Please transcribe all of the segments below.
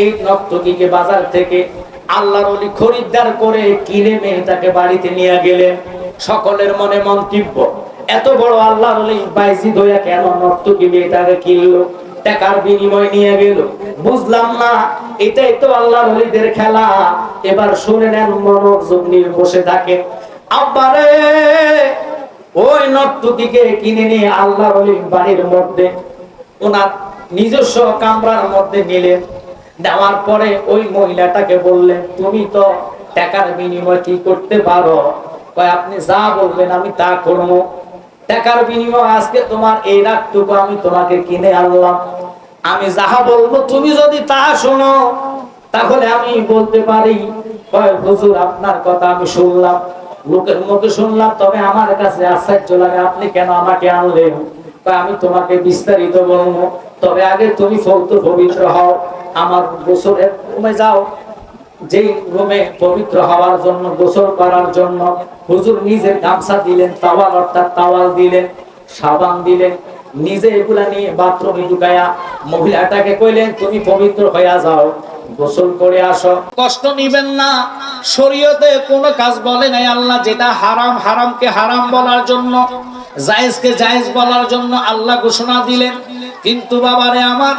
এই নর্তকীকে বাজার থেকে আল্লাহর ওলি খরিদ্দার করে কিনে মেয়েটাকে বাড়িতে নিয়ে গেলেন। সকলের মনে মন্তব্য, এত বড় আল্লাহর ওলি বাইজিদ হইয়া কেন নর্তকী মেয়েটাকে কিনলো, টাকার বিনিময় নিয়ে গেল? বুঝলাম না, এটাই তো আল্লাহর ওলিদের খেলা। এবার শুনে নেন, মনোযোগ নিয়ে বসে থাকেন। আব্বারে, ওই নর্তকীকে কিনে নিয়ে আল্লাহর ওলির বাড়ির মধ্যে ওনার নিজস্ব কামরার মধ্যে নিলেন। দেওয়ার পরে ওই মহিলাটাকে বললেন, তুমি তো টাকার বিনিময় কি করতে পারো? কয়, আপনি যা বলবেন আমি তা করবো। টাকার বিনিময় আজকে তোমার এই রাতটুকু আমি তোমাকে কিনে আনলাম। আমি যাহা বলবো তুমি যদি তা শোনো তাহলে আমি বলতে পারি। কয়, হুজুর আপনার কথা আমি শুনলাম, লোকের মুখে শুনলাম, তবে আমার কাছে আশ্চর্য লাগে আপনি কেন আমাকে আনলেন। আমি তোমাকে বিস্তারিত বলবো, তবে আগে তুমি পবিত্র হও, আমার গোসলের রুমে যাও। যেই রুমে পবিত্র হওয়ার জন্য, গোসল করার জন্য হুজুর নিজের গামছা দিলেন, তাওয়াল অর্থাৎ তাওয়াল দিলেন, সাবান দিলেন, নিজে এগুলা নিয়ে বাথরুমে ঢুকায়া মহিলাটাকে কইলেন, তুমি পবিত্র হইয়া যাও, গোসল করে আসো। কষ্ট নিবেন না, শরীয়তে কোনো কাজ বলে নাই। আল্লাহ যেটা হারাম, হারামকে হারাম বলার জন্য, জায়েজকে জায়েজ বলার জন্য আল্লাহ ঘোষণা দিলেন। কিন্তু বাবারে আমার,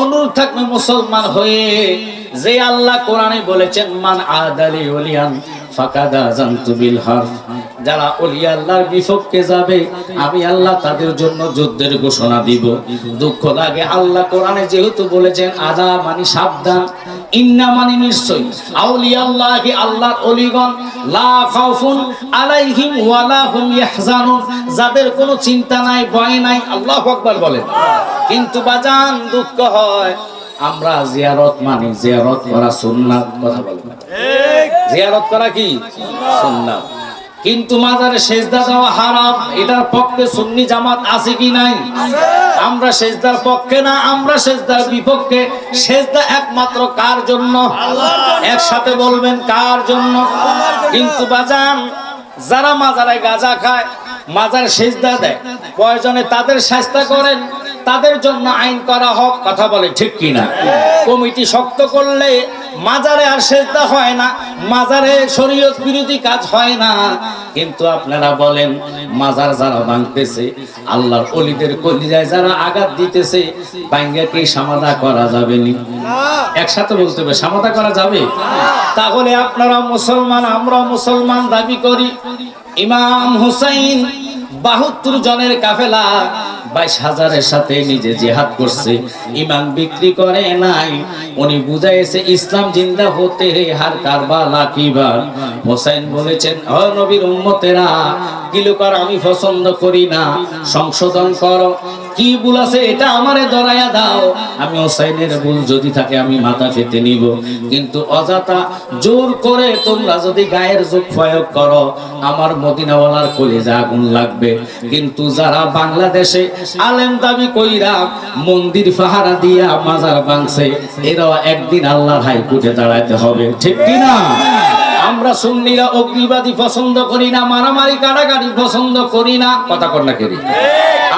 অনুরোধ থাকবে মুসলমান হয়ে, যে আল্লাহ কোরআনে বলেছেন, মান আদালি ওলিয়ান ফাকাদ আযানতু বিল হারব, যারা ওলি আল্লাহর বিপক্ষে যাবে আমি আল্লাহ তাদের জন্য যুদ্ধের ঘোষণা দিব। দুঃখ লাগে, আল্লাহ কোরআনে যেহেতু বলেছেন আদা মানে সাবধান, ইন্না মানে নিশ্চয়, আউলিয়া আল্লাহি আল্লাহর ওলিগণ, লা খাউফুন আলাইহিম ওয়ালা হুম ইয়াহজানুন, যাদের কোনো চিন্তা নাই, ভয় নাই। আল্লাহু আকবার বলেন। কিন্তু বাজান, দুঃখ হয় আমরা জিয়ারত মানি, জিয়ারত করা সুন্নাত। কথা বলেন, জিয়ারত করা কি সুন্নাত, কিন্তু মাজারে সেজদা দেওয়া হারাম। এটার পক্ষে সুন্নি জামাত আছে কি নাই? আমরা সেজদার পক্ষে না, আমরা সেজদার বিপক্ষে। সেজদা একমাত্র কার জন্য? একসাথে বলবেন, কার জন্য? কিন্তু বাজান, যারা মাজারে গাঁজা খায়, মাজার সেজদা দেয়, প্রয়োজনে তাদের শাস্তি করেন, তাদের জন্য আইন করা হোক। কথা বলে ঠিক কিনা? কমিটি শক্ত করলে মাজারে আর সেজদা হয় না, মাজারে শরীয়ত বিরোধী কাজ হয় না। কিন্তু আপনারা বলেন, মাজার যারা ভাঙতেছে, আল্লাহর ওলিদের কলিজায় যারা আঘাত দিতেছে, ভাঙা কি সমাধা করা যাবে নি? একসাথে বলতে হবে, সমাধা করা যাবে? তাহলে আপনারা মুসলমান, আমরা মুসলমান দাবি করি। ইমাম হুসাইন ৭২ জনের কাফেলা ২২,০০০-এর সাথে নিজে জিহাদ করছে, ইমান বিক্রি করে নাই। উনি বুঝাইছে ইসলাম জিন্দা হতে হার কারবালা কিবার। হোসেন বলেছেন, ও নবীর উম্মতেরা, কিলুকার আমি পছন্দ করি না, সংশোধন করো, কি ভুল আছে এটা আমারে ধরাইয়া দাও। আমি হোসেনের ভুল যদি থাকে আমি মাথা পেতে নিব, কিন্তু অযথা জোর করে তোমরা যদি গায়ের যোগ প্রয়োগ করো, আমার মদিনাওয়ালার কলিজা আগুন লাগবে। কিন্তু যারা বাংলাদেশে আলেম দাবি কইরা মন্দির পাহারা দিয়া মাজার ভাঙছে, এরাও একদিন আল্লাহর হাইকোর্টে দাঁড়াইতে হবে, ঠিক কিনা? আমরা সুন্নিরা অগ্নিবাদী পছন্দ করি না, মারামারি কাটাকাটি পছন্দ করি না। কথা কর না কেরি?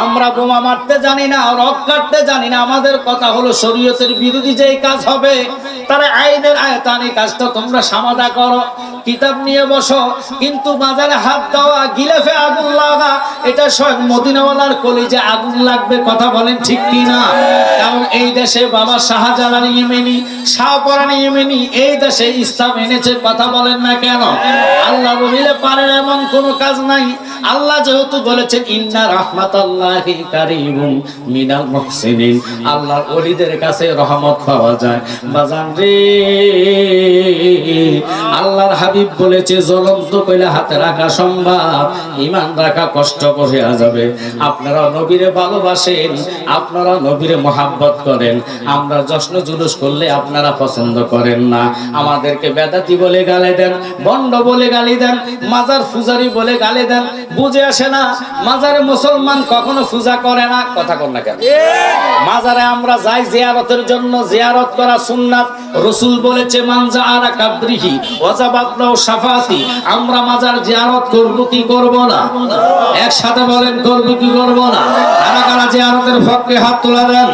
আমরা বোমা মারতে জানি না, রক কাটতে জানি না। আমাদের কথা হলো শরীয়তের বিরোধী যেই কাজ হবে, তারা আইনের আয়তানে কাজটা তোমরা সমাধা করো, কিতাব নিয়ে বসো। কিন্তু বাজারে হাত দেওয়া, গিলাফে আগুন লাগা, এটা স্বয়ং মদিনাওয়ালার কলিজে আগুন লাগবে। কথা বলেন ঠিক কিনা? কারণ এই দেশে বাবা শাহজালাল ইয়েমেনি, শাহপরান ইয়েমেনি এই দেশে ইসলাম এনেছে। কথা বলেন না কেন? আল্লাহ বলিলে পারেন এমন কোন কাজ নাই। আল্লাহ যেহেতু বলেছেন ইন্না রাহমাতাল্লাহি কারীমুম মিনাল মুহসিনিন, আল্লাহর ওলিদের কাছে রহমত পাওয়া যায়। বাজান রে, আল্লাহর হাবিব বলেছে জ্বলন্ত কইলা হাতে রাখা সম্ভব, ঈমান রাখা কষ্ট করে যাবে। আপনারা নবীরে ভালোবাসেন, আপনারা নবীরে মহব্বত করেন, আমরা জশ্ন জুলুস করলে আপনারা পছন্দ করেন না। আমাদেরকে বেদাতি বলে গালি দেন, বন্ড বলে গালি দেন, মাজার পূজারি বলে গালি দেন। বুঝে আসে না, মাজারে মুসলমান কখনো পূজা করে না। কথা কর না কেন? মাজারে আমরা যাই জিয়ারতের জন্য, জিয়ারত করা সুন্নাত। রাসূল বলেছে মান যাআরা কাবরিহি ওয়াজাবাত লাহু শাফাআতি। আমরা মাজার জিয়ারত করব কি করব না? একসাথে বলেন, করব কি করব না? কারা কারা জিয়ারতের পক্ষে হাত তুলে দেন।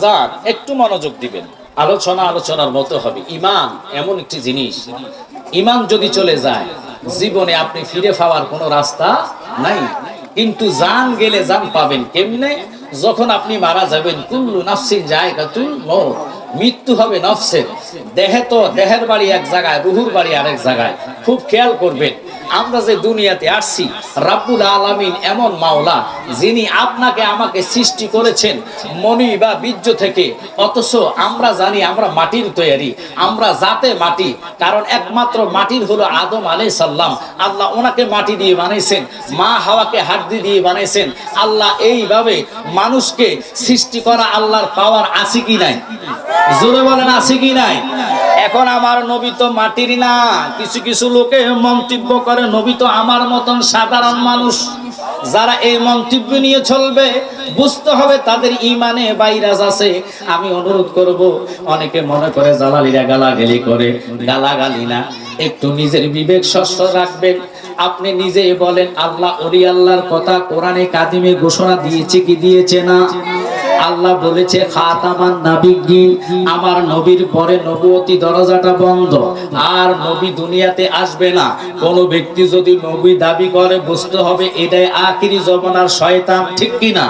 বাজার একটু মনোযোগ দিবেন, আলোচনার মতো হবে। ঈমান এমন একটি জিনিস, ঈমান যদি চলে যায় জীবনে আপনি ফিরে পাওয়ার কোনো রাস্তা নাই। কিন্তু জান গেলে জান পাবেন কেমনে? যখন আপনি মারা যাবেন, কুল্লু নাফসিন যায়কাতুল মউত, মৃত্যু হবে নফসের। দেহের বাড়ি এক জায়গায়, রুহুর বাড়ি আরেক জায়গায়। খুব খেয়াল করবেন, আমরা যে দুনিয়াতে আসছি, রাব্বুল আলামিন এমন মাওলা যিনি আপনাকে আমাকে সৃষ্টি করেছেন মনি বা বীর্য থেকে, অথচ আমরা জানি আমরা মাটির তৈরি, আমরা জাতে মাটি। কারণ একমাত্র মাটির হলো আদম আলাইহিস সালাম। আল্লাহ ওনাকে মাটি দিয়ে বানাইছেন, মা হাওয়াকে হাড্ডি দিয়ে বানাইছেন। আল্লাহ এইভাবে মানুষকে সৃষ্টি করা আল্লাহর পাওয়ার আছে কি নাই? জোরে বলেন আছে কি নাই? এখন আমার নবী তো মাটির না। কিছু কিছু লোকে মন্তব্য করে নবী তো আমার মতন সাধারণ মানুষ। যারা এই মন্তব্য নিয়ে চলবে, বুঝতে হবে তাদের ঈমানে ভাইরাস আছে। আমি অনুরোধ করব, অনেকে মনে করে জালালিরা গালাগালি করে, গালাগালি না, একটু নিজের বিবেক শস্য রাখবেন। আপনি নিজেই বলেন, আল্লাহ ওলি আল্লাহর কথা কোরআনে কাদিমে ঘোষণা দিয়েছে কি দিয়েছে না? আল্লাহ বলেছে খাতামান নাবিয়্যিন, আমার নবীর পরে নবুয়তি দরজাটা বন্ধ, আর নবী দুনিয়াতে আসবে না। কোন ব্যক্তি যদি নবী দাবি করে, বুঝতে হবে এটাই আখিরি জমানার শয়তান, ঠিক কি না?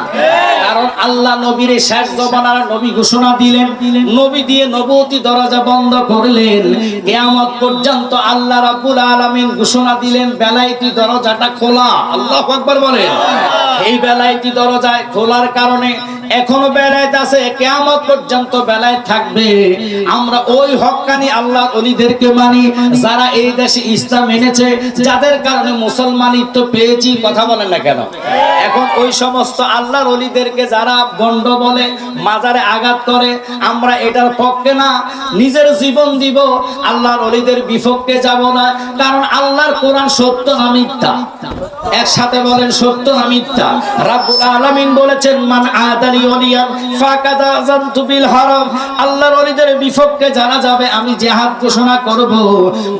কারণ আল্লাহ নবীর শেষ জমানার নবী ঘোষণা দিলেন, নবী দিয়ে নবুয়তি দরজা বন্ধ করলেন। কিয়ামত পর্যন্ত আল্লাহ রাব্বুল আলামিন ঘোষণা দিলেন বেলায়েতি দরজাটা খোলা। আল্লাহু আকবার বলেন। এই বেলায়েতি দরজা খোলার কারণে এখনো বেলায়েত আছে, কিয়ামত পর্যন্ত বেলায়েত থাকবে। আমরা ওই হক্কানি আল্লাহ ওলিদেরকে মানি যারা এই দেশে ইসলাম এনেছে, যাদের কারণে মুসলমানিত্ব পেয়েছি। কথা বলেন না কেন? এখন ওই সমস্ত আল্লাহর ওলিদেরকে যারা গন্ড বলে, মাজারে আঘাত করে, আমরা এটার পক্ষে না। নিজের জীবন দিব, আল্লাহর ওলিদের বিপক্ষে যাব না। কারণ আল্লাহর কোরআন সত্য না মিথ্যা? একসাথে বলেন, সত্য না মিথ্যা? রাব্বুল আলামিন বলেছেন, মান আদালি ওলিয়ান ফাকাদ আযানতু বিল হারাম। আল্লাহর ওলিদের বিপক্ষে যারা যাবে আমি জিহাদ ঘোষণা করব।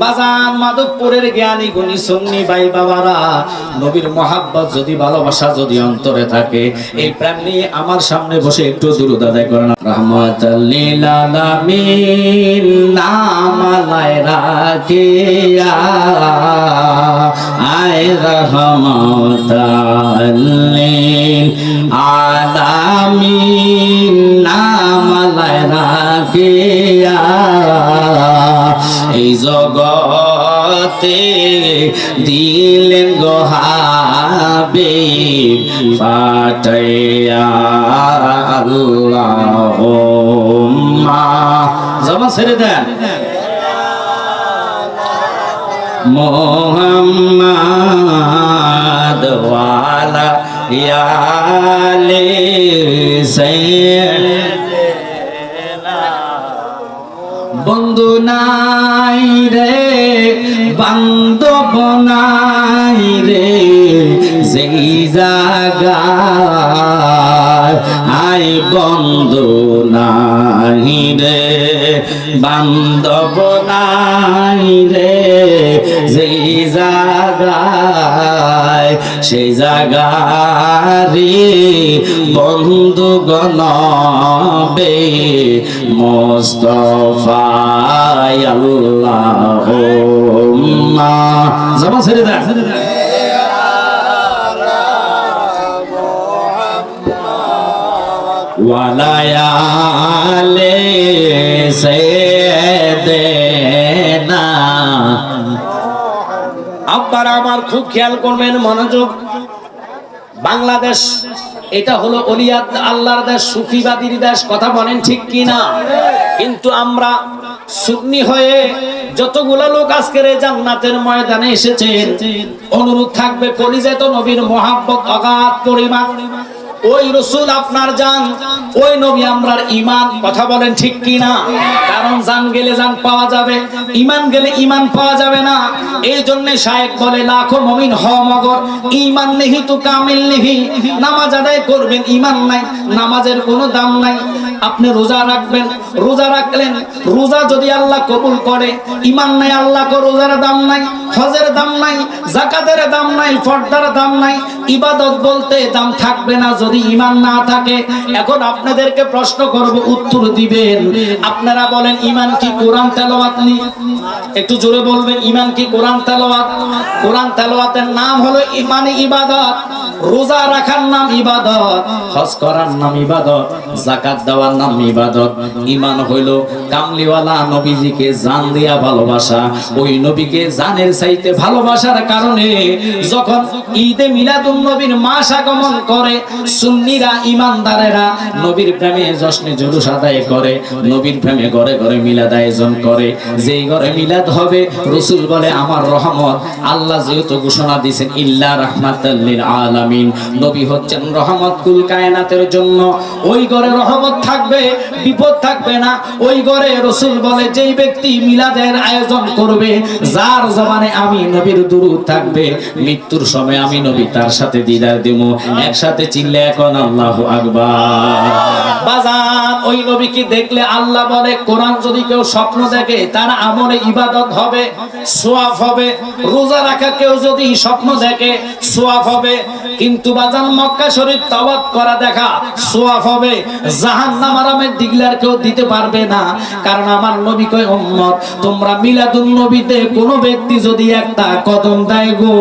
বাজান মাধবপুরের জ্ঞানী গুণী সুন্নি ভাই বাবারা, নবীর মহব্বত যদি, ভালোবাসা যদি অন্তরে থাকে, এই প্রেম নিয়ে আমার সামনে বসে একটু দুরূদ আদায় করেন। রাহমাতাল লিল আলামিন নামালায় রাখিয়া, আয় রহমাতাল লিল আলামিন নামালায় রাখিয়া, এই জগতে দিলেন গো হাবিব পাঠাইয়া। আল্লাহুম্মা, জবান ছেড়ে দেন, মুহাম্মাদ ওয়ালা ইয়ালে সাইয়্যিদিনা। বন্ধু নাই রে, বান্ধব নাই রে, যেই জায়গায় আই বন্ধু নাই রে, বান্ধব নাই রে, যেই জায়গায়, সেই জায়গারে বন্ধু গণবে মুস্তাফা। আল্লাহুম্মা, জবান ছেড়ে দেন, ওয়ালায়ালে সাইয়্যিদিনা। আব্বার আমার খুব খেয়াল করবেন, মনোযোগ। বাংলাদেশ এটা হলো ওলিয়াত আল্লাহর দেশ, সুফিবাদীর দেশ। কথা বলেন ঠিক কি না? কিন্তু আমরা সুন্নি হয়ে যতগুলো লোক আজকের এই জান্নাতের ময়দানে এসেছেন, অনুরোধ থাকবে, কলিজায় তো নবীর মহব্বত অগাধ পরিমাণ। ওই রাসূল আপনার জান, ওই নবী আমরার ঈমান। কথা বলেন ঠিক কি না? কারণ জান গেলে জান পাওয়া যাবে, ঈমান গেলে ঈমান পাওয়া যাবে না। এই জন্য শায়েখ বলে, লাখো মুমিন হ মগর ঈমান নেহি তো কামিল নেহি। নামাজ আদায় করবেন, ঈমান নাই, নামাজের কোনো দাম নাই। আপনি রোজা রাখবেন, রোজা রাখলেন, রোজা যদি আল্লাহ কবুল করে, ঈমান নাই আল্লাহ কো রোজার দাম নাই, হজের দাম নাই, যাকাতের দাম নাই, ফরদার দাম নাই, ইবাদত বলতে দাম থাকবে না যদি ঈমান না থাকে। এখন আপনাদেরকে প্রশ্ন করব, উত্তর দিবেন। আপনারা বলেন ঈমান কি কোরআন তেলাওয়াত নি? একটু জোরে বলবেন, ঈমান কি কোরআন তেলাওয়াত? কোরআন তেলাওয়াতের নাম হলো ঈমান, ইবাদত। রোজা রাখার নাম ইবাদত, হজ করার নাম ইবাদত, যাকাত দেওয়ার নাম ইবাদত। ঈমান হইলো কামলিওয়ালা নবীজিকে জান দিয়া ভালোবাসা। ওই নবীকে জানের চাইতে ভালোবাসার কারণে যখন ঈদে মিলাদুন নবীর মাস আগমন করে, সুন্নিরা ঈমানদারেরা নবীর প্রেমে জশ্নে জুলুস আদায় করে, নবীর প্রেমে ঘরে ঘরে মিলাদ আয়োজন করে। যেই ঘরে মিলাদ হবে, রাসূল বলে আমার রহমত। আল্লাহ যেহেতু ঘোষণা দিয়েছেন ইল্লা রাহমাতাল লিল আলামিন, নবী হচ্ছেন রহমত কুল কায়নাতের জন্য। ওই ঘরে রহমত থাকবে, বিপদ থাকবে না। ওই ঘরে রাসূল বলে যেই ব্যক্তি মিলাদের আয়োজন করবে, যার জবানে আমি নবীর দুরূদ থাকবে, মৃত্যুর সময় আমি নবী তার সাথে দিদার দেব। একসাথে চিল্লে এখন আল্লাহু আকবার। বাজান, ওই নবীকে দেখলে আল্লাহ বলে, কোরআন যদি কেউ স্বপ্ন দেখে তার আমলে ইবাদত হবে, সওয়াব হবে। রোজা রাখা কেউ যদি স্বপ্ন দেখে সওয়াব হবে। কিন্তু বাজান, মক্কা শরীফ তাওয়াফ করা দেখা সওয়াব হবে। জাহান্নাম আরামের ডিগলার কেউ দিতে পারবে না। কারণ আমার নবী কয়, উম্মত তোমরা মিলাদুন নবীতে কোন ব্যক্তি যদি একটা কদম দেয় গো,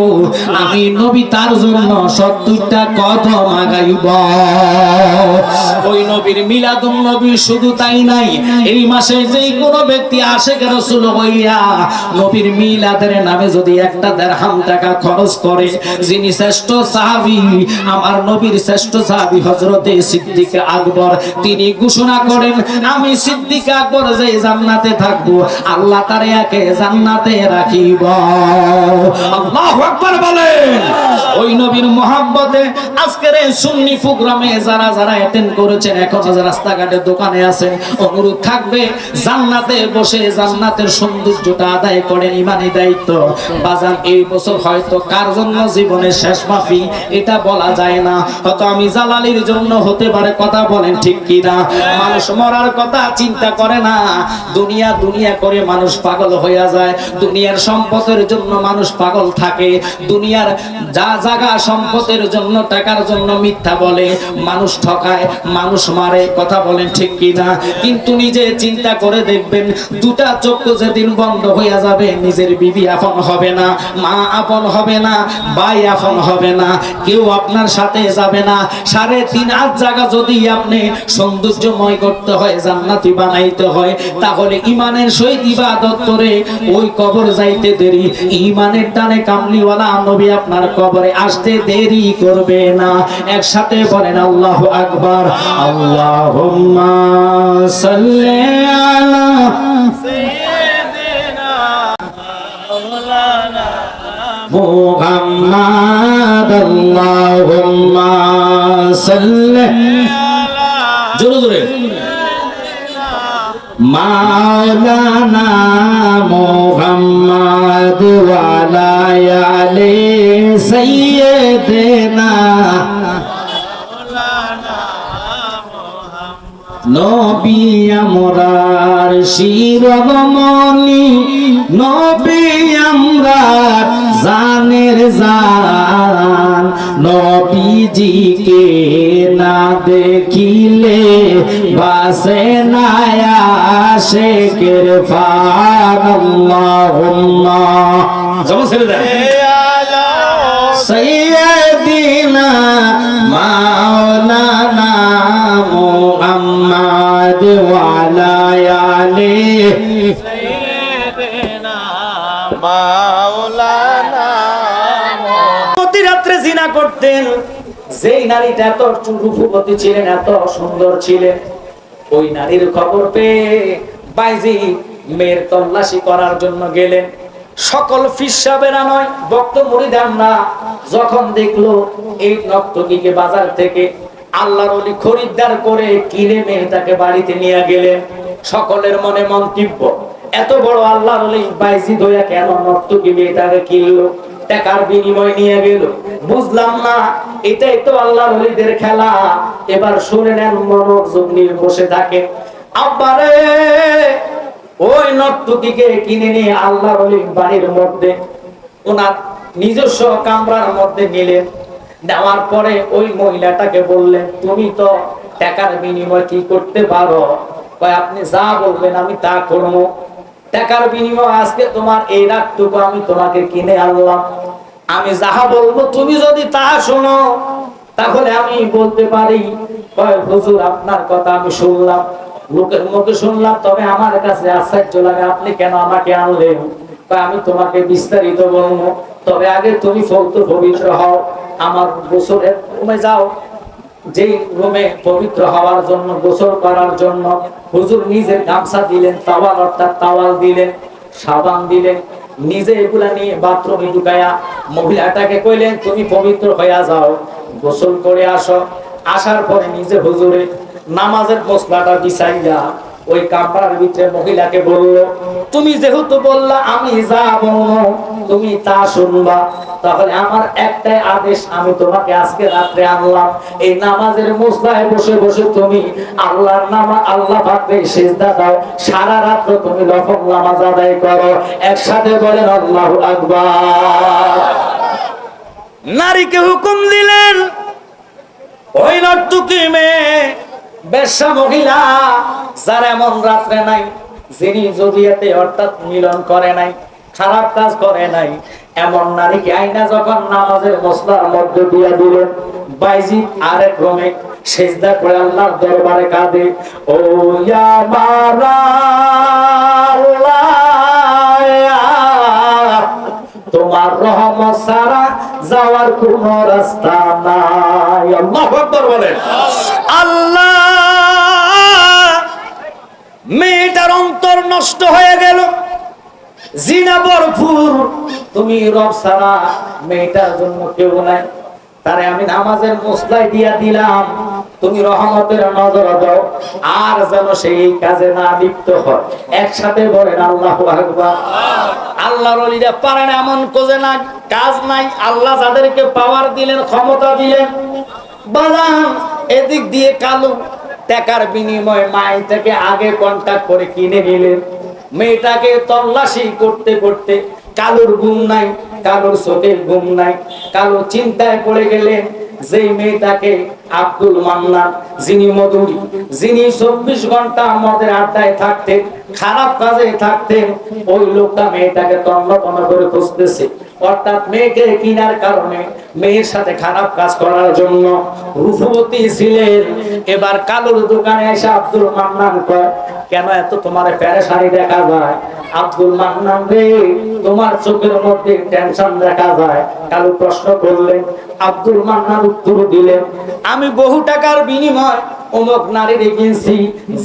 আমি নবী তার জন্য 70টা কদম আগাইব। ওই নবীর মিলাদুন নবী শুধু তাই নাই, এই মাসে যেই কোন ব্যক্তি আশিক রাসূল হইয়া নবীর মিলাদের নামে যদি একটা দিরহাম টাকা খরচ করে, যিনি শ্রেষ্ঠ সাহাবী, আমার নবীর শ্রেষ্ঠ সাহাবী হযরতে সিদ্দিক আকবর, তিনি ঘোষণা করেন আমি সিদ্দিক আকবর যে জান্নাতে থাকবো, আল্লাহ তারে একে জান্নাতে রাখিব। আল্লাহু আকবার বলেন। ওই নবীর মহব্বতে আজকের এই সুন্নি প্রোগ্রামে যারা যারা অ্যাটেন্ড করেছেন, এখন যারা রাস্তাঘাটে দোকানে আছেন, অনুরোধ থাকবে জান্নাতে বসে জান্নাতের সৌন্দর্যটা আদায় করেন, ঈমানি দায়িত্ব। বাজান, এই বছর হয়তো কার জন্য জীবনের শেষ মাফি এটা বলা যায় না, হয়তো আমি জালালির জন্য হতে পারে। কথা বলেন ঠিক কি না? মানুষ মরার কথা চিন্তা করে না, দুনিয়া দুনিয়া করে মানুষ পাগল হয়ে যায়। দুনিয়ার সম্পদের জন্য মানুষ পাগল থাকে, দুনিয়ার যা জায়গা সম্পদের জন্য, টাকার জন্য মিথ্যা বলে, মানুষ ঠকায়, মানুষ মারে। কথা বলেন ঠিক কি না? কিন্তু নিজে চিন্তা করে দেখবেন, দুটা চক্ষু যেদিন বন্ধ হয়ে যাবে, নিজের বিবি আপন হবে না, মা আপন হবে না, ভাই আপন হবে না, কেউ আপনার সাথে যাবে না। 3.5 জায়গা যদি আপনি সৌন্দর্যময় করতে হয়, জান্নাতি বানাইতে হয়, তাহলে ঈমানের সহিত ইবাদত করে ওই কবর যাইতে দেরি। ঈমানের টানে কামলিওয়ালা নবী আপনার কবরে আসতে দেরি করবে না। একসাথে বলেন আল্লাহু আকবার। আল্লাহুম্মা সাল্লি আলা সাইয়্যিদিনা মাওলানা মুহাম্মাদ। আল্লাহুম্মা সাল্লি আলা, জোরে জোরে, মাওলানা মুহাম্মাদ ওয়া আলা আলি সাইয়্যিদিনা মাওলানা মুহাম্মাদ। নবী আমরার শিরোমণি, নবী আমরার জানের জান, নবীজিকে না দেখিলে বাসে না আশিকের ফান। আল্লাহুম্মা সাইয়্যিদিনা মাওলানা মুহাম্মাদ ওয়া আলা আলি সাইয়্যিদিনা মাওলানা। প্রতি রাত্রে জিনা করতেন। যেই নারীটা এত রূপবতী ছিলেন, এত সুন্দর ছিলেন, ওই নারীর খবর পেয়ে বাইজিদ মেয়ের তল্লাশি করার জন্য গেলেন। সকল ফিসাবেরা নয়, ভক্ত মুরিদানরা যখন দেখলো এই নর্তকীকে বাজার থেকে আল্লাহর ওলি খরিদ্দার করে কিনে মেয়েটাকে বাড়িতে নিয়ে গেলেন, সকলের মনে মন্তব্য, এত বড় আল্লাহর ওলি বাইজিদ হইয়া কেন নর্তকী মেয়েটাকে কিনলো, টাকার বিনিময় নিয়ে গেল। বুঝলাম না এটাই তো আল্লাহর ওলিদের খেলা। এবার শুনে নেন, মনোযোগ নিয়ে বসে থাকে। আব্বারে ওই নর্তকীকে কিনে নিয়ে আল্লাহর ওলির বাড়ির মধ্যে ওনার নিজস্ব কামরার মধ্যে নিলেন। নেওয়ার পরে ওই মহিলাটাকে বললেন, তুমি তো টাকার বিনিময় কি করতে পারো? কয়, আপনি যা বলবেন আমি তা করবো। টাকার বিনিময় আজকে তোমার এই রাতটুকু আমি তোমাকে কিনে আনলাম। আমি যাহা বলবো তুমি যদি তা শোনো তাহলে আমি বলতে পারি, কয় হুজুর আপনার কথা আমি শুনলাম, লোকের মুখে শুনলাম, তবে আমার কাছে আশ্চর্য লাগে আপনি কেন আমাকে আনলেন। কয়, আমি তোমাকে বিস্তারিত বলবো, তবে আগে তুমি পবিত্র হও। আমার গোসলের রুমে যাও। যেই রুমে পবিত্র হওয়ার জন্য, গোসল করার জন্য হুজুর নিজের গামছা দিলেন, তাওয়াল অর্থাৎ তাওয়াল দিলেন, সাবান দিলেন, নিজে এগুলা নিয়ে বাথরুমে ঢুকায়া মহিলাটাকে কইলেন, তুমি পবিত্র হইয়া যাও, গোসল করে আসো। আসার পরে নিজে হুজুরে নামাজের মসলাটা বিছাইয়া ওই কামরার ভিতরে মহিলাকে বলল, তুমি যেহেতু বললা আমি যা বলবো তুমি তা শুনবা, তাহলে আমার একটাই আদেশ, আমি তোমাকে আজকে রাত্রে আনলাম, এই নামাজের মুসলায় বসে বসে তুমি আল্লাহর নামাজ, আল্লাহ পাকে সিজদা দাও, সারা রাত তুমি নফল নামাজ আদায় করো। একসাথে বলেন আল্লাহু আকবার। নারীকে হুকুম দিলেন, ওই নর্তকী মেয়ে, বেশ্যা মহিলা, যার এমন রাত্রে নাই, যিনি যদিয়াতে অর্থাৎ মিলন করে নাই, খারাপ কাজ করে নাই, এমন নারীকে আইনা যখন নামাজের মসলার মধ্যে দিয়ে দিলেন, বাইজিদ আরেক রুমে সিজদা করে আল্লাহর দরবারে কাঁদে, ও ইয়া মারা আল্লাহ, তোমার রহমত ছাড়া যাওয়ার কোন রাস্তা নাই। আল্লাহু আকবার বলেন। আল্লাহ, মেয়েটার অন্তর নষ্ট হয়ে গেল, জিনা ভরপুর, তুমি রব ছাড়া মেয়েটার জন্য কেউ নাই, তারে আমি নামাজের মসলায় দিয়া দিলাম, তুমি রহমতের নজর দাও, আর যেন সেই কাজে না লিপ্ত হয়। একসাথে বলেন আল্লাহু আকবার। আল্লাহর ওলিরা পারেন এমন কোজে না কাজ নাই। আল্লাহ যাদেরকে পাওয়ার দিলেন, ক্ষমতা দিলেন, বাজান এদিক দিয়ে কালু টাকার বিনিময়ে মাইটাকে আগে কন্টাক্ট করে কিনে নিলেন। মেয়েটাকে তল্লাশি করতে করতে কালুর ঘুম নাই, কালুর চোখের ঘুম নাই, কালু চিন্তায় পড়ে গেলেন। যেই মেয়েটাকে আব্দুল মান্নান, যিনি মধুরী, যিনি 24 ঘন্টা আমাদের আড্ডায় থাকতেন, খারাপ কাজে থাকতেন, ওই লোকটা মেয়েটাকে তন্ন তন্ন করে খুঁজতেছে। অর্থাৎ মেয়েকে কিনার কারণে, মেয়ের সাথে খারাপ কাজ করার জন্য রূপবতী ছিলেন। এবার কালুর দোকানে এসে আব্দুল মান্নান কয়, কেন এত তোমার পেরেশানি দেখা যায়? আব্দুল মান্নান রে, তোমার চোখের মধ্যে টেনশন দেখা যায়। কালু প্রশ্ন করলেন, আব্দুল মান্নান উত্তর দিলেন, আমি বহু টাকার বিনিময় অমুক নারীরে কিনছি,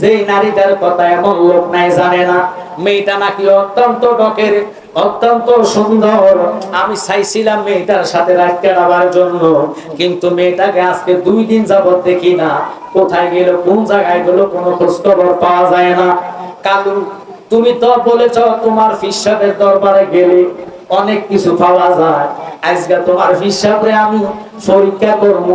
যেই নারীটার কথা এমন লোক নাই জানে না। মেয়েটা নাকি অত্যন্ত ডকের, অত্যন্ত সুন্দর। আমি চাইছিলাম মেয়েটার সাথে রাত কাটাবার জন্য, কিন্তু মেয়েটাকে আজকে 2 দিন যাবত দেখি না, কোথায় গেল, কোন জায়গায় গেল, কোনো খোঁজ খবর পাওয়া যায় না। কালু, তুমি তো বলেছ তোমার ফিসাবের দরবারে গেলে অনেক কিছু পাওয়া যায়, আজকে তোমার হিসাবে আমি পরীক্ষা করব,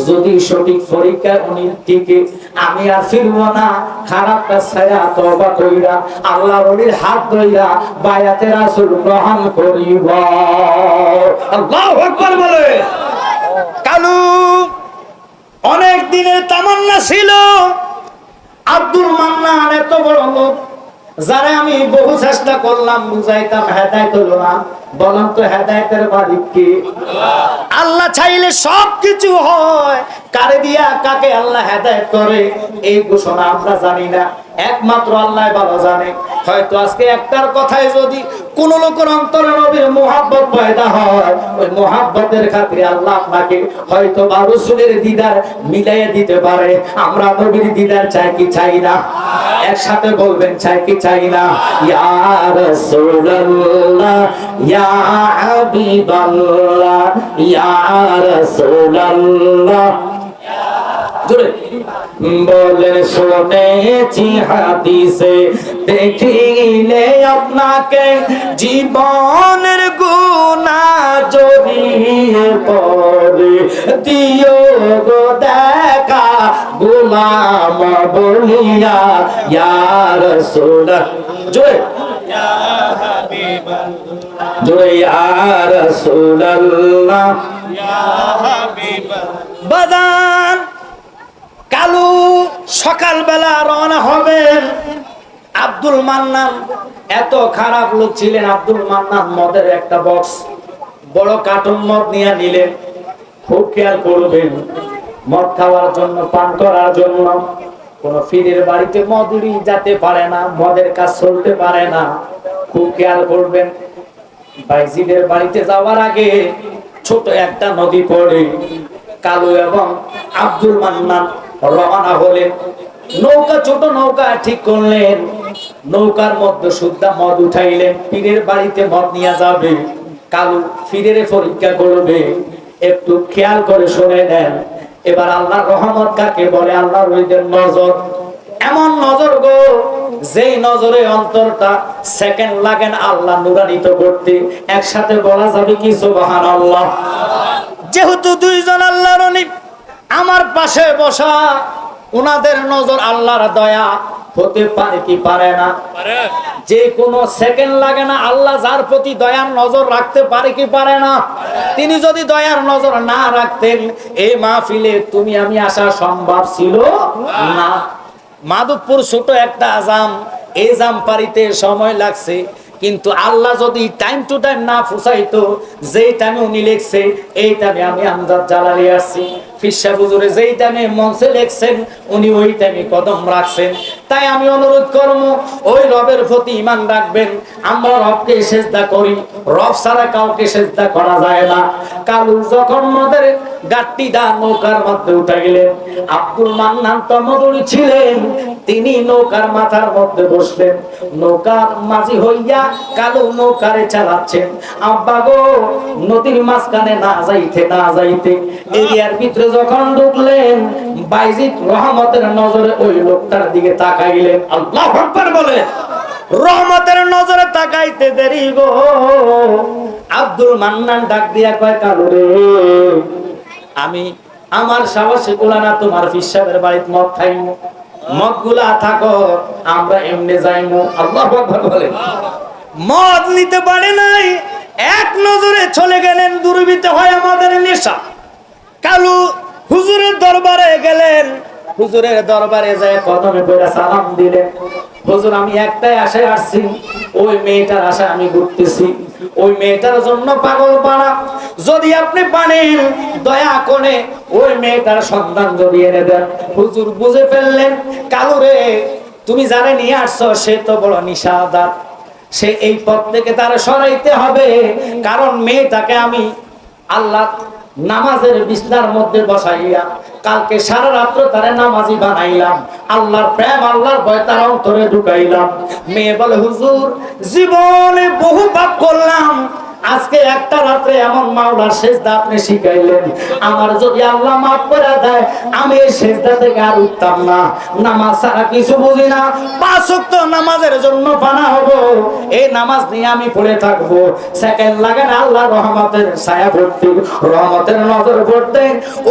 যদি সঠিক পরীক্ষা উনি টিকে, আমি আর ফিরবো না, খারাপ কাজ ছাড়া তওবা কইরা আল্লাহর ওলির হাত ধইরা বায়াতে রাসূল গ্রহণ করিব। আল্লাহু আকবার বলে। কালু অনেক দিনের তামান্না ছিল, আব্দুল মান্নান এত বড় লোক, যারা আমি বহু চেষ্টা করলাম বুঝাইতাম, হেদায়েত হলো না। বলেন তো হেদায়েতের মালিক কে? আল্লাহ চাইলে সবকিছু হয়। কারে দিয়া কাকে আল্লাহ হেদায়েত করে এই ঘোষণা আমরা জানি না, একমাত্র আল্লাহ ভালো জানে। হয়তো আজকে একটার কথায় যদি কোন লোকের অন্তরে নবীর মুহাব্বত পয়দা হয়, ওই মুহাব্বতের খাতিরে আল্লাহ আপনাকে হয়তো রাসূলের দিদার মিলাইয়া দিতে পারে। আমরা নবীর দিদার চাই কি চাই না? একসাথে বলবেন, চাই কি চাই না? ইয়া রাসূলুল্লাহ, ইয়া হাবিবাল্লাহ, ইয়া রাসূলুল্লাহ, জোরে বলেন শুনেছি হাদিসে, দেখিলে আপনাকে জীবনের গুনাহ জড়িয়ে পড়ে, দিও গো দেখা গোলাম বলিয়া ইয়া রাসূলুল্লাহ, জোরে জোরে ইয়া রাসূলুল্লাহ। বাজান কালু সকালবেলা রওনা হবেন। আব্দুল মান্নান এত খারাপ লোক ছিলেন। আব্দুল মান্নান মদের একটা বক্স, বড় কার্টুন মদ নিয়ে নিলেন। খুব খেয়াল করবেন, মদ খাওয়ার জন্য, পান করার জন্য কোন ফিরের বাড়িতে মদুরি যেতে পারে না, মদের কাজ চলতে পারে না। খুব খেয়াল করবেন, বাইজিদের বাড়িতে যাওয়ার আগে ছোট একটা নদী পড়ে। কালু এবং আব্দুল মান্নান রওনা হলেন। নৌকা, ছোট নৌকা ঠিক করলেন। নৌকার মধ্যে সুদ্ধা মদ উঠাইলেন। পীরের বাড়িতে মদ নিয়ে যাবে। কালু ফিরের পরীক্ষা করবে। একটু খেয়াল করে শুনে নেন। এবার আল্লাহর রহমত কাকে বলে? আল্লাহর ওইদের নজর, এমন নজর গো, যেই নজরে অন্তরটা সেকেন্ড লাগে না আল্লাহ নুরানিত করতে। একসাথে বলা যাবে কি সুবহানাল্লাহ? যেহেতু দুইজন আল্লাহর ওলি আমার পাশে বসা, ওনাদের নজর আল্লাহর দয়া হতে পারে কি পারে না? যে কোনো সেকেন্ড লাগে না আল্লাহ যার প্রতি দয়ার নজর রাখতে পারে কি পারে না? তিনি যদি দয়ার নজর না রাখতেন, এই মাহফিলে তুমি আমি আসা সম্ভব ছিল না। মাধবপুর ছোট একটা জাম, এই জাম পারিতে সময় লাগছে, কিন্তু আল্লাহ যদি টাইম টু টাইম না ফুসাইতো, যেই টাইমে উনি লেখছে এই টাইমে আমি আমজাদ জালালি আসছি, ফিরসা হুজুরে যেই টাইমে মঞ্চে লেখছেন উনি ওই টাইমে কদম রাখছেন। তাই আমি অনুরোধ করব, ওই রবের প্রতি ঈমান রাখবেন। আমরা রবকে সিজদা করি, রব ছাড়া কাউকে সিজদা করা যায় না। কালু যখন মদের গাট্টি দা নৌকার মধ্যে উঠে গেলেন, আব্দুল মান্নান তো মদুরি ছিলেন, তিনি নৌকার মাথার মধ্যে বসলেন। নৌকার মাঝি হইয়া কালু নৌকারে চালাচ্ছেন। আব্বা গো, নদীর মাঝখানে না যাইতে না যাইতে এরিয়ার ভিতরে যখন ঢুকলেন, বাইজিদ রহমতের নজরে ওই লোকটার দিকে তাকাইলেন। আল্লাহু আকবার বলে। রহমতের নজরে তাকাইতে দেরি গো, আব্দুল মান্নান ডাক দিয়া কয়, কালু রে, আমি আমার সাহসে গুলা না তোমার ফিসাবের বাড়িতে মদ খাইমু, মদ গুলা থাকো, আমরা এমনি যাইমু। আল্লাহু আকবার বলে। মদ নিতে পারে নাই, এক নজরে চলে গেলেন দুর্বৃত্ত হয় আমাদের নেশা। কালু হুজুরের দরবারে গেলেন। হুজুরের দরবারে যায় কদমে পড়ে সালাম দিলেন। হুজুর, আমি একটাই আশায় আসছি, ওই মেয়েটার আশায় আমি ঘুরতেছি, ওই মেয়েটার জন্য পাগল পাড়া। যদি আপনি পারেন দয়া করে ওই মেয়েটার সন্ধান যদি এনে দেন। হুজুর বুঝে ফেললেন, কালু রে, তুমি যারে নিয়ে আসছো সে তো বড় নিশাদার, সে এই পথ থেকে তার সরাইতে হবে। কারণ মেয়েটাকে আমি আল্লাহ নামাজের বিছনার মধ্যে বসাইয়া কালকে সারা রাত্র তারে নামাজি বানাইলাম, আল্লাহর প্রেম আল্লাহর ভয় তার অন্তরে ঢুকাইলাম। মেয়ে বলে, হুজুর, জীবনে বহু পাপ করলাম, আজকে একটা রাত্রে এমন মাওলার সেজদা আপনি শিখাইলেন, আমার যদি আল্লাহ মাফ করে দেয় আমি এই সেজদা থেকে আর উঠতাম না। নামাজ ছাড়া কিছু বুঝি না, 5 ওয়াক্ত নামাজের জন্য বানা হব, এই নামাজ নিয়ে আমি পড়ে থাকবো। সেকেন্ড লাগে না আল্লাহ রহমতের ছায়া পড়তে, রহমতের নজর পড়তে।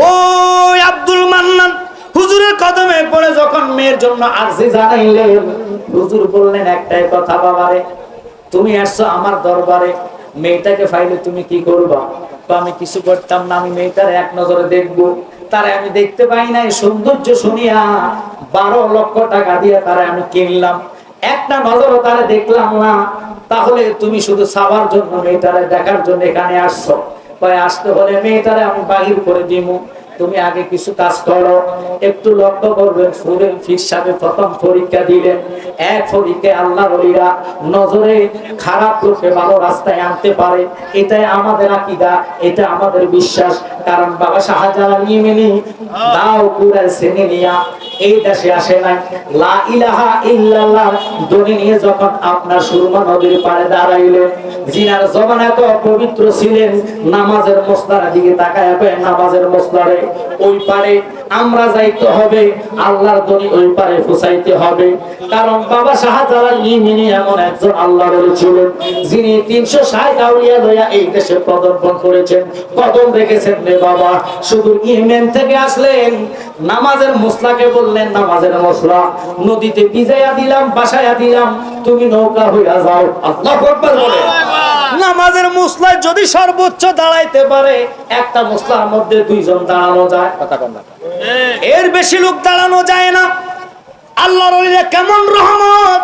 ওই আব্দুল মান্নান হুজুরের কদমে পড়ে যখন মেয়ের জন্য আরজি জানাইলেন, হুজুর বললেন একটাই কথা, বাবারে, তুমি আসছো আমার দরবারে, মেয়েটাকে ফাইলে তুমি কি করবা? তো আমি কিছু করতাম না, আমি মেয়েটার এক নজরে দেখবো। তারে আমি দেখতে পাই নাই, সৌন্দর্য শুনিয়া 12 লক্ষ টাকা দিয়ে তারে আমি কিনলাম, একটা নজরও তারে দেখলাম না। তাহলে তুমি শুধু সাবার জন্য মেয়েটারে দেখার জন্য এখানে আসছো? কয়, আসতে হলে মেয়েটারে আমি বাহির করে দিমু, তুমি আগে কিছু কাজ করো। একটু লক্ষ্য করবেন, ফুরেন ফির সাথে প্রথম পরীক্ষা দিলেন। এক পরীক্ষায় আল্লাহর ওলিরা নজরে খারাপ লোককে ভালো রাস্তায় আনতে পারে, এটাই আমাদের আকীদা, এটা আমাদের বিশ্বাস। কারণ বাবা শাহজালাল ইয়েমেনি দাও পুরা সেনেনিয়া এই দেশে আসে নাই, লা ইলাহা ইল্লাল্লাহ ধ্বনি নিয়ে যখন আপনার সুরমা নদীর পাড়ে দাঁড়াইলেন, জিনার জবান এত পবিত্র ছিলেন, নামাজের মসলার দিকে তাকায় নামাজের মসলারে ওই পারে আমরা যাইতে হবে, আল্লাহর দনি ওই পারে পৌঁছাইতে হবে। কারণ বাবা শাহজালাল ইমানি এমন একজন আল্লাহর ওলি ছিলেন যিনি 360 আউলিয়া লইয়া এই দেশে পদার্পণ করেছেন, কদম রেখেছেন রে বাবা। শুধু ইয়েমেন থেকে আসলেন, নামাজের মসলাকে বললেন নামাজের মসলা নদীতে ভিজাইয়া দিলাম, বাসায়া দিলাম, তুমি নৌকা হইয়া যাও। আল্লাহু আকবার বলে। নামাজের মুসলায় যদি সর্বোচ্চ দাঁড়াইতে পারে, একটা মুসলার মধ্যে 2 জন দাঁড়ানো যায়, কথা কন না, এর বেশি লোক দাঁড়ানো যায় না। আল্লাহর ওলিরা কেমন রহমত!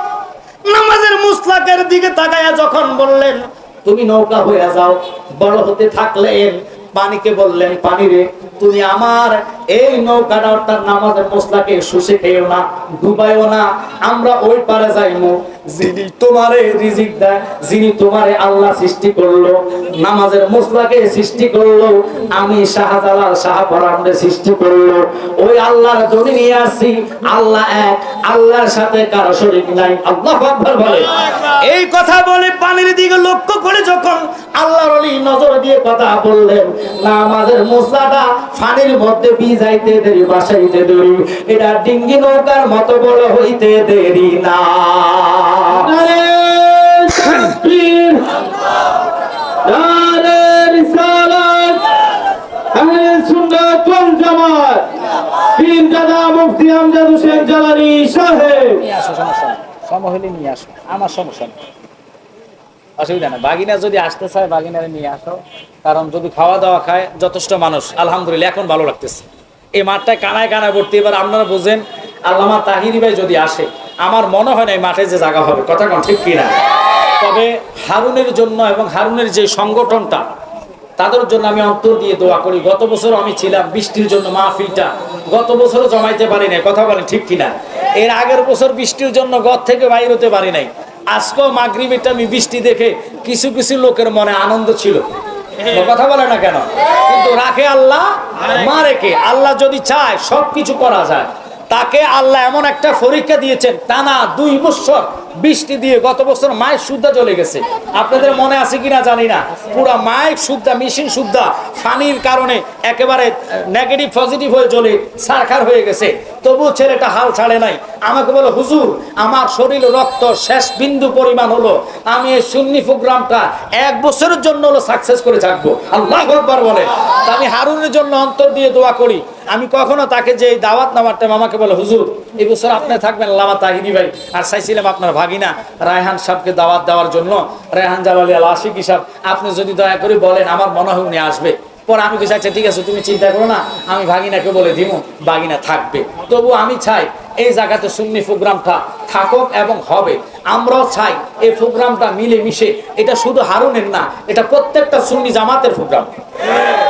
নামাজের মুসলাকের দিকে তাকায়া যখন বললেন তুমি নৌকা হইয়া যাও, বড় হতে থাকলেন পানিকে বললেন পানি রে তুমি আমার এই নৌকাটা অর্থাৎ নামাজের মসলাকে শুষে খেও না, ডুবাইও না, আমরা ওই পারে যাইমু যিনি তোমারে রিজিক দেয়, যিনি তোমারে আল্লাহ সৃষ্টি করলো, নামাজের মসলাকে সৃষ্টি করলো, আমি শাহজালাল শাহপরানরে সৃষ্টি করলো, ওই আল্লাহর জমি নিয়ে আসি। আল্লাহ এক, আল্লাহর সাথে কারো শরীক নাই। আল্লাহু আকবার বলে। এই কথা বলে পানির দিকে লক্ষ্য করে যখন আল্লাহর ওলি নজর দিয়ে কথা বললেন, নামাজের মসলাটা পানির মধ্যে ভিজাইতে দেরি, বাসাইতে দেরি, এটা ডিঙ্গি নৌকার মতো বড় হইতে দেরি না। আমার সমস্যা নেই, অসুবিধা না। বাগিনা যদি আসতে চায় বাগিনারে নিয়ে আসো, কারণ যদি খাওয়া দাওয়া খায় যথেষ্ট মানুষ, আলহামদুলিল্লাহ এখন ভালো লাগতেছে। এই মাঠটায় কানায় কানায় ভর্তি। এবার আপনারা বুঝেন, আল্লামা তাহিরি ভাই যদি আসে, আমার মনে হয় না এই মাঠে যে জায়গা হবে, কথা কোন ঠিক কিনা? তবে হারুনের জন্য এবং হারুনের যে সংগঠনটা, তাদের জন্য আমি অন্তর দিয়ে দোয়া করি। গত বছর আমি ছিলাম, বৃষ্টির জন্য মাহফিলটা গত বছরও জমাইতে পারি নাই, কথা বলেন ঠিক কিনা? এর আগের বছর বৃষ্টির জন্য ঘর থেকে বাইর হতে পারি নাই। আজকেও মাগরিবেটা আমি বৃষ্টি দেখে কিছু কিছু লোকের মনে আনন্দ ছিল, কথা বলে না কেন? কিন্তু রাখে আল্লাহ, মারে কে? আল্লাহ যদি চায় সবকিছু করা যায়। তাকে আল্লাহ এমন একটা পরীক্ষা দিয়েছেন, টানা 2 বছর বৃষ্টি দিয়ে গত বছর মায়ের সুদ্ধা চলে গেছে। আপনাদের মনে আছে কিনা জানি না, পুরা মায়ের সুদ্ধা, মেশিন সুদ্ধা পানির কারণে একেবারে নেগেটিভ পজিটিভ হয়ে চলে সারখার হয়ে গেছে। তবু ছেলেটা হাল ছাড়ে নাই। আমাকে বলে হুজুর আমার শরীর রক্ত শেষ বিন্দু পরিমাণ হলো, আমি এই সুন্নি প্রোগ্রামটা 1 বছরের জন্য হলো সাকসেস করে থাকবো। আল্লাহু আকবার বলে। আমি হারুনের জন্য অন্তর দিয়ে দোয়া করি। আমি কখনো তাকে যে দাওয়াত নামার টাইম আমাকে বলে হুজুর এই বছর আপনি থাকবেন আল্লামা তাহিরি ভাই, আর চাইছিলাম আপনার ভাগিনা রায়হান সাহেবকে দাওয়াত দেওয়ার জন্য, রায়হান জালালি আল আশিকি সাহেব, আপনি যদি দয়া করে বলেন আমার মনে হয় উনি আসবে। পরে আমি কিছু আচ্ছা ঠিক আছে তুমি চিন্তা করো না, আমি ভাগিনাকে বলে দিব, ভাগিনা থাকবে। তবু আমি চাই এই জায়গাতে সুন্নি প্রোগ্রামটা থাকুক এবং হবে। আমরাও চাই এই প্রোগ্রামটা মিলে মিশে, এটা শুধু হারুনের না, এটা প্রত্যেকটা সুন্নি জামাতের প্রোগ্রাম,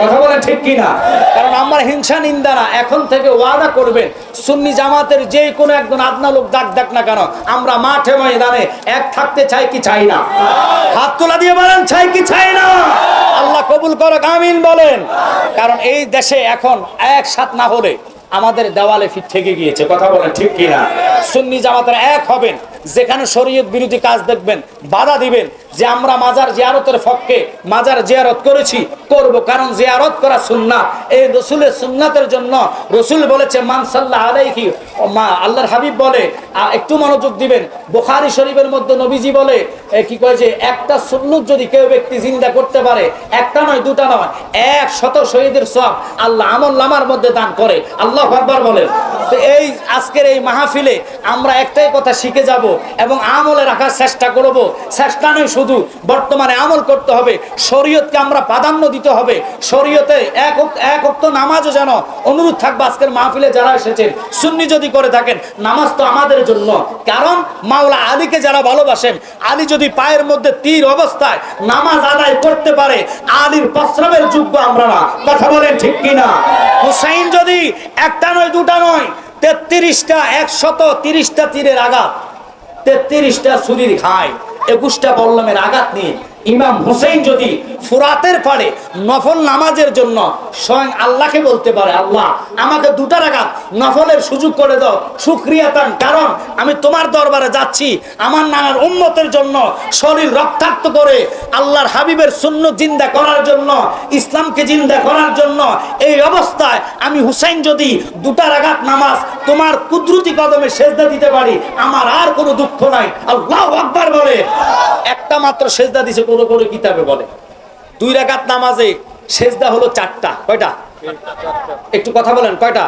কথা বলেন ঠিক কিনা? কারণ আমার হিংসা নিন্দা না, এখন থেকে ওয়াদা করবেন সুন্নি জামাতের যে কোনো একজন আদনা লোক ডাক না কেন, আমরা মাঠে ময়দানে এক থাকতে চাই কি চাই না? হাত তোলা দিয়ে বলেন চাই কি চাই না? আল্লাহ কবুল করুক, আমিন বলেন। কারণ এই দেশে এখন একসাথ না হলে আমাদের দেওয়ালে ফিট থেকে গিয়েছে, কথা বলেন ঠিক কিনা? সুন্নি জামাতের এক হবেন, যেখানে শরীয়ত বিরোধী কাজ দেখবেন বাধা দিবেন, যে আমরা মাজার জিয়ারতের পক্ষে, মাজার জিয়ারত করেছি করব, কারণ জিয়ারত করা সুন্নাত। এই রাসূলের সুন্নাতের জন্য রাসূল বলেছে মান সাল্লাল্লাহু আলাইহি মা, আল্লাহর হাবিব বলে, একটু মনোযোগ দিবেন, বুখারী শরীফের মধ্যে নবীজি বলে কি কয় যে একটা সুন্নাত যদি কেউ ব্যক্তি জিন্দা করতে পারে, একটা নয় দুটা নয়, 100 শহীদের সওয়াব আল্লাহ আমলনামার মধ্যে দান করে। আল্লাহু আকবার বলেন। তো এই আজকের এই মাহফিলে আমরা একটাই কথা শিখে যাব এবং আমলে রাখার চেষ্টা করব। চেষ্টা নয় শুধু, বর্তমানে আমল করতে হবে, শরীয়তকে আমরা প্রাধান্য দিতে হবে। শরীয়তে এক ওয়াক্ত নামাজও যেন অনুরোধ থাকবে আজকের মাহফিলে যারা এসেছেন, সুন্নি যদি করে থাকেন নামাজ তো আমাদের জন্য। কারণ মাওলা আলীকে যারা ভালোবাসেন, আলী যদি পায়ের মধ্যে তীর অবস্থায় নামাজ আদায় করতে পারে, আলীর প্রস্রাবের যোগ্য আমরা না, কথা বলেন ঠিক কিনা? হুসাইন যদি একটা নয় দুটা নয় 33টা 130টা তীরের আঘাত, 33টা ছুরির ঘায়, 21টা বল্লমের আঘাত নিয়ে ইমাম হুসেইন যদি ফুরাতের পারে নফল নামাজের জন্য স্বয়ং আল্লাহকে বলতে পারে, আল্লাহ আমাকে 2 রাকাত নফলের সুযোগ করে দাও শুকরিয়াতান, কারণ আমি তোমার দরবারে যাচ্ছি আমার নানার উম্মতের জন্য শরীর রক্তাক্ত করে আল্লাহর হাবিবের সুন্নাত জিন্দা করার জন্য, ইসলামকে জিন্দা করার জন্য, এই অবস্থায় আমি হুসাইন যদি 2 রাকাত নামাজ তোমার কুদরতি কদমে সেজদা দিতে পারি, আমার আর কোনো দুঃখ নাই। আল্লাহু আকবার বলে। একটা মাত্র সেজদা দিছে কোন কোন কিতাবে বলে। 2 রাকাত নামাজে সেজদা হলো 4টা। কয়টা? একটু কথা বলেন, কয়টা?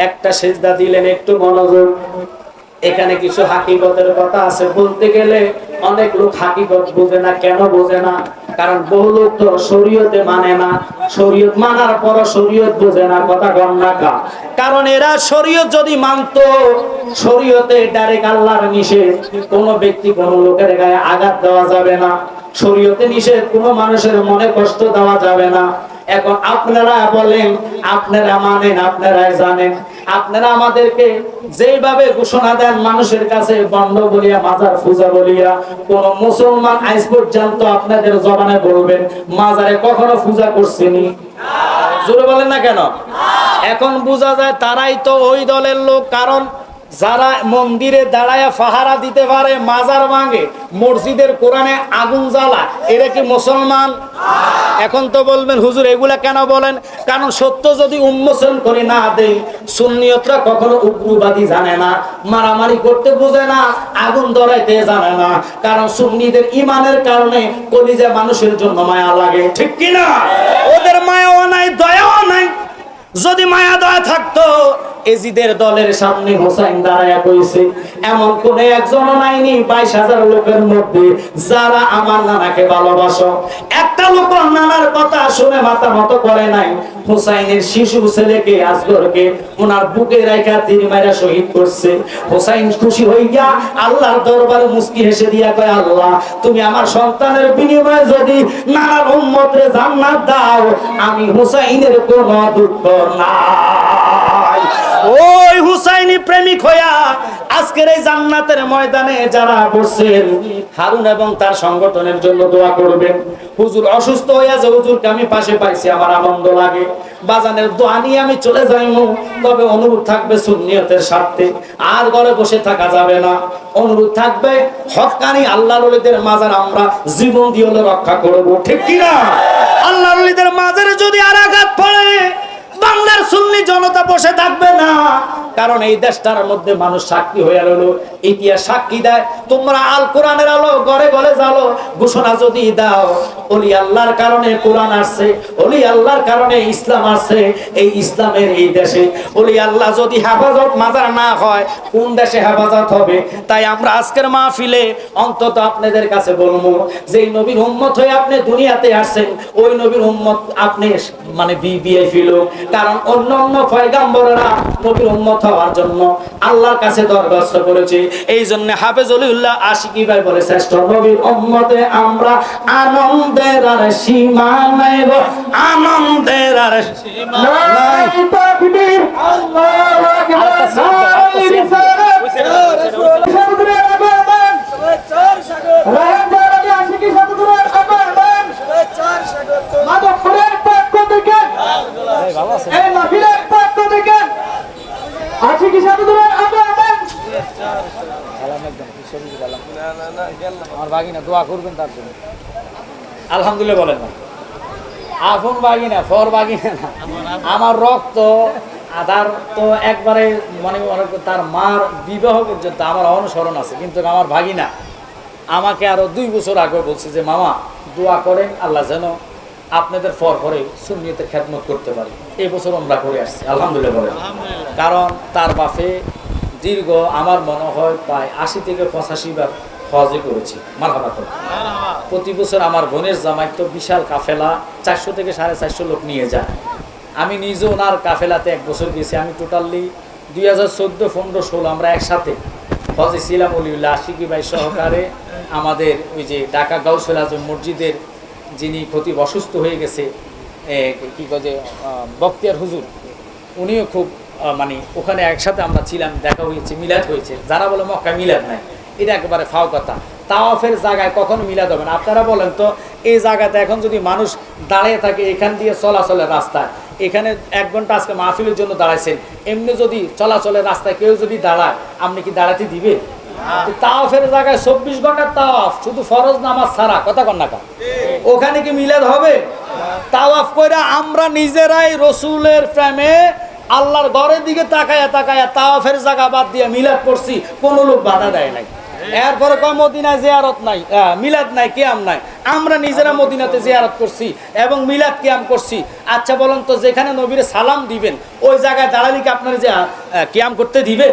একটা সেজদা দিলেন। একটু মনোযোগ, এখানে কিছু হাকিকতের কথা আছে। বলতে গেলে অনেক লোক হাকিকত বোঝে না। কেন বোঝে না? কারণ বহু লোক তো শরীয়তে মানে না, শরীয়ত মানার পর শরীয়ত বোঝে না। কথা কন না কা? কারণ এরা শরীয়ত যদি মানতো, শরীয়তে ডাইরেক্ট আল্লাহর নিষেধ, কোন ব্যক্তি কোন লোকের গায়ে আঘাত দেওয়া যাবে না, শরীয়তে নিষেধ কোন মানুষের মনে কষ্ট দেওয়া যাবে না। এখন আপনারা বলেন, আপনারা মানেন, আপনারাই জানেন, আপনারা আমাদেরকে যেভাবে ঘোষণা দেন মানুষের কাছে বন্ড বলিয়া, মাজার পূজা বলিয়া, কোন মুসলমান আজ পর্যন্ত আপনাদের জবানে বলবেন মাজারে কখনো পূজা করছেনি? জোরে বলেন না কেন? এখন বোঝা যায় তারাই তো ওই দলের লোক। কারণ যারা মন্দিরে দাঁড়ায়া ফাহারা দিতে পারে, মাজার ভাঙে, মসজিদের কোরআনে আগুন জ্বালা, এরা কি মুসলমান? এখন তো বলবেন হুজুর এগুলা কেন বলেন? কারণ সত্য যদি উন্মোচন করে না দেই, সুন্নিয়তরা কখনো উগ্রবাদী জানে না, মারামারি করতে বোঝে না, আগুন ধরাইতে জানে না। কারণ সুন্নিদের ইমানের কারণে কলিজা মানুষের জন্য মায়া লাগে, ঠিক কিনা? ওদের মায়াও নাই, দয়াও নাই। যদি মায়া দয়া থাকতো, এজিদের দলের সামনে হোসাইন দাঁড়ায়া কইছে এমন কোন একজনও নাইনি 22,000 লোকের মধ্যে যারা আমার নানাকে ভালোবাসো। একটা লোক নানার কথা শুনে মাথা মতো করে নাই। হোসাইনের শিশু ছেলেকে আসগরকে ওনার বুকে রাখা তিনি মাইরা শহীদ করছে। হোসাইন খুশি হইয়া আল্লাহর দরবারে মুস্কি হেসে দিয়া কয়, আল্লাহ তুমি আমার সন্তানের বিনিময়ে যদি নানার উম্মতরে জান্নাত দাও, আমি হোসাইনের কোনো দুঃখ নাই। ওই হুসাইনি প্রেমিক হইয়া আজকের এই জান্নাতের ময়দানে যারা বসছেন, হারুন এবং তার সংগঠনের জন্য দোয়া করবেন। হুজুর অসুস্থ হইয়া যে হুজুরকে আমি পাশে পাইছি, আমার আনন্দ লাগে। বাজানের দোয়া নিয়ে আমি চলে যাইমু, তবে অনুরোধ থাকবে সুন্নিয়তের স্বার্থে আর ঘরে বসে থাকা যাবে না। অনুরোধ থাকবে হক্কানি আল্লাহর ওলিদের মাজার আমরা জীবন দিয়ে হলে রক্ষা করব, ঠিক কিনা? আল্লাহর ওলিদের মাজারে যদি আর আঘাত পড়ে, বাংলার সুন্নি জনতা বসে থাকবে না। কারণ এই দেশটার মধ্যে মানুষ সাক্ষী হয়ে রইল, ইতিহাস সাক্ষী দেয়। তোমরা আল কোরআনের আলো ঘরে ঘরে জ্বালো, ঘোষণা যদি দাও ওলি আল্লাহর কারণে কোরআন আসছে, ওলি আল্লাহর কারণে ইসলাম আসছে। এই ইসলামের এই দেশে ওলি আল্লাহ যদি হেফাজত মাজার না হয়, কোন দেশে হেফাজত হবে? তাই আমরা আজকের মাহফিলে অন্তত আপনাদের কাছে বলবো, যে নবীর উম্মত হয়ে আপনি দুনিয়াতে আসছেন, ওই নবীর উম্মত আপনি মানে বিবিআইপি লোক। কারণ অন্য অন্য পয়গাম্বররা নবীর উম্মত হওয়ার জন্য আল্লাহর কাছে দরখাস্ত করেছে। এই জন্য হাফেজ ওলিউল্লাহ আশিকি ভাই বলে, শ্রেষ্ঠ নবীর উম্মতে আমরা আনন্দের আর সীমা নাই গো, আনন্দের আর সীমা নাই। তাকবীর, আল্লাহু আকবার, আলহামদুলিল্লাহ বলেন না, আপন বাগিনা ফর বাগিনা না, আমার রক্ত আধার তো একবারে মানে তার মার বিবাহ পর্যন্ত আমার অনুসরণ আছে। কিন্তু আমার ভাগিনা আমাকে আরো 2 বছর আগে বলছে যে মামা দোয়া করেন আল্লাহ যেন আপনাদের ফর করে সুন্নিয়তের খেদমত করতে পারি। এই বছর আমরা করে আসছি, আলহামদুলিল্লাহ বলেন। কারণ তার বাপে দীর্ঘ আমার মনে হয় প্রায় 80 থেকে 85 বার হজে করেছি। মারহাবা করে প্রতি বছর আমার বোনের জামাই তো বিশাল কাফেলা 400 থেকে 450 লোক নিয়ে যায়। আমি নিজে ওনার কাফেলাতে 1 বছর গেছি। আমি টোটালি 2014, 15, 16 আমরা একসাথে হজে ছিলাম। ওলিউল্লাহ আশিকি ভাই সহকারে আমাদের ওই যে ঢাকা গাউসুল আজম মসজিদের যিনি খতিব অসুস্থ হয়ে গেছে, কি কাজে বক্তিয়ার হুজুর, উনিও খুব মানে ওখানে একসাথে আমরা ছিলাম, দেখা হয়েছে, মিলাদ হয়েছে। যারা বলে মক্কা মিলাদ নাই, এটা একেবারে ফাও কথা। তাওয়াফের জায়গায় কখনো মিলাদ হবে না। আপনারা বলেন তো, এই জায়গাতে এখন যদি মানুষ দাঁড়িয়ে থাকে, এখান দিয়ে চলাচলের রাস্তায়, এখানে 1 ঘন্টা আজকে মাহফিলের জন্য দাঁড়াইছেন, এমনি যদি চলাচলের রাস্তায় কেউ যদি দাঁড়ায়, আপনি কি দাঁড়াতে দিবে? তাওয়াফের জায়গায় 24 ঘন্টার তাওয়াফ, শুধু ফরজ নামাজ ছাড়া, কথা কন না কা, ওখানে কি মিলাদ হবে? তাওয়াফ কইরা আমরা নিজেরাই রসুলের প্রেমে আল্লাহর ঘরের দিকে তাকায়া তাকায়া তাওয়াফের জায়গা বাদ দিয়ে মিলাদ করছি, কোন লোক বাধা দেয় নাই। এরপরে কয় মদিনায় জিয়ারত নাই, মিলাদ নাই, কিয়াম নাই। আমরা নিজেরা মদিনাতে জিয়ারত করছি এবং মিলাদ কিয়াম করছি। আচ্ছা বলেন তো, যেখানে নবীরে সালাম দিবেন ওই জায়গায় দাঁড়ালে কি আপনার যে কিয়াম করতে দিবে?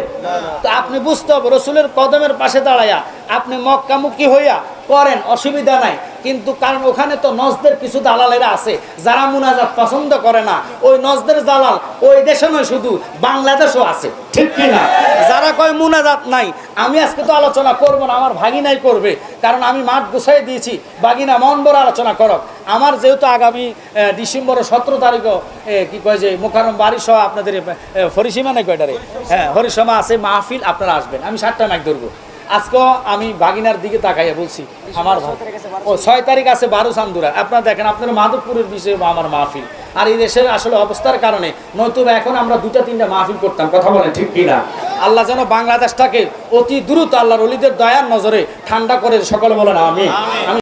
তো আপনি বুঝতে হবে, রসুলের কদমের পাশে দাঁড়ায়া আপনি মক্কামুখী হইয়া করেন, অসুবিধা নাই। কিন্তু কারণ ওখানে তো নজদের কিছু দালালেরা আছে যারা মুনাজাত পছন্দ করে না। ওই নজদের দালাল ওই দেশে নয়, শুধু বাংলাদেশও আছে, ঠিক কিনা? যারা কয় মুনাজাত নাই, আমি আজকে তো আলোচনা করবো না, আমার ভাগিনাই করবে, কারণ আমি মাঠ গুছাই দিয়েছি। ভাগিনা মন বড় আলোচনা করক। আমার যেহেতু আগামী ডিসেম্বরের 17 তারিখও কি কয় যে মোকাররম বাড়ি সহ আপনাদের হরিসীমা নাই কয়টারে, হ্যাঁ হরিসীমা আছে মাহফিল, আপনারা আসবেন। আমি 7টা মাইক ধরবো। আজকেও আমি বাগিনার দিকে তাকাইয়া বলছি, আমার 6 তারিখ আছে 12 চান্দুরা। আপনারা দেখেন, আপনার মাধবপুরের বিষয়ে আমার মাহফিল। আর এই দেশের আসলে অবস্থার কারণে নয়তো এখন আমরা 2টা-3টা মাহফিল করতাম, কথা বলেন ঠিক কিনা? আল্লাহ যেন বাংলাদেশটাকে অতি দ্রুত আল্লাহর ওলিদের দয়ার নজরে ঠান্ডা করে, সকলে বলেন আমিন।